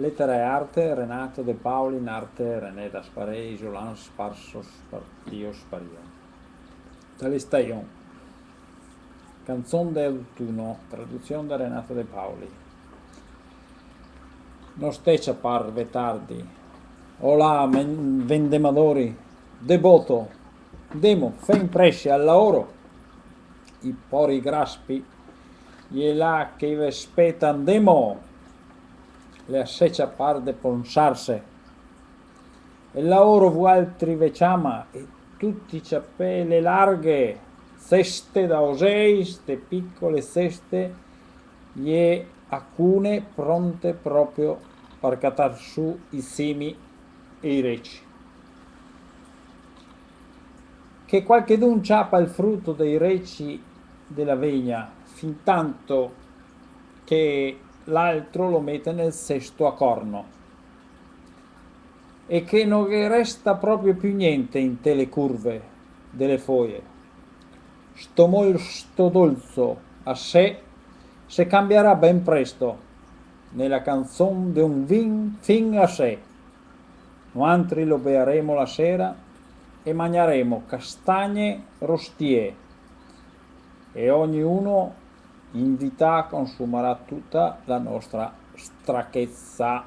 Lettera e arte, Renato De Paoli, in arte René Dasparé, Isolan Sparso Spartio Sparia. Talistaion, Canzone d'autunno, traduzione da Renato De Paoli. Non stecia parve tardi. Olà, vendemadori, devoto, demo, fe impresce al lavoro. I pori graspi, gliela che ve spetan demo, le assecia par de ponsarse. E lavoro vu altri ve chiama, e tutti ciappelle larghe, ceste da osei, ste piccole ceste, gli alcune pronte proprio per catar su i semi e i reci. Che qualchedun ciapa il frutto dei reci della vigna, fin tanto che l'altro lo mette nel cesto a corno, e che non resta proprio più niente in te le curve delle foglie. Sto molto dolce a sé se cambierà ben presto nella canzone di un vin fin a sé. Noi lo berremo la sera e mangeremo castagne rostie, e ognuno invita consumerà tutta la nostra strachezza.